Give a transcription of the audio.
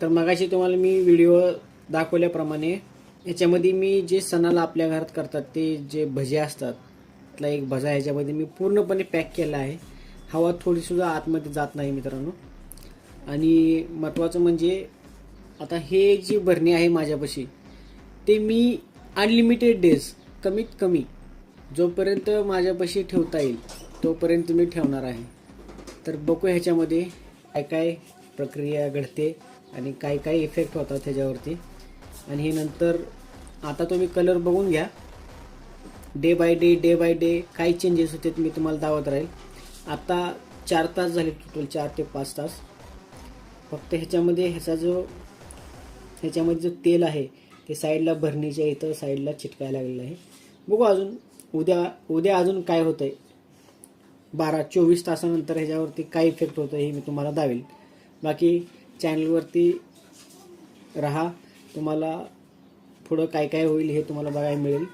तर मगाशी तुम्हाला मी व्हिडिओ दाखवल्याप्रमाणे याच्यामध्ये मी जे सणाला आपल्या घरात करतात ते जे भजे असतात त्यातला एक भजा ह्याच्यामध्ये मी पूर्णपणे पॅक केला आहे. हवा थोडीसुद्धा आतमध्ये जात नाही मित्रांनो. आणि महत्त्वाचं म्हणजे आता हे जी बरणी आहे माझ्यापाशी ते मी अनलिमिटेड डेज कमीत कमी जोपर्यंत माझ्यापाशी ठेवता येईल तोपर्यंत मी ठेवणार आहे. तर बघू ह्याच्यामध्ये काय काय प्रक्रिया घडते आणि काय काय इफेक्ट होतात ह्याच्यावरती. आणि हे नंतर आता तुम्ही कलर बघून घ्या. डे बाय डे काय चेंजेस होते मी तुम्हाला दावत राहील. आता 4 तास झाले, टोटल 4 ते 5 तास. फक्त ह्याच्यामध्ये ह्याच्यामध्ये जो तेल आहे ते साईडला भरणीच्या इथं साईडला चिटकायला लागलेलं आहे. बघू अजून उद्या अजून काय होतं आहे. 12-24 तासानंतर ह्याच्यावरती काय इफेक्ट होतं हे मी तुम्हाला दावेल. बाकी चॅनलवरती राहा, तुम्हाला पुढं काय काय होईल हे तुम्हाला बघायला मिळेल.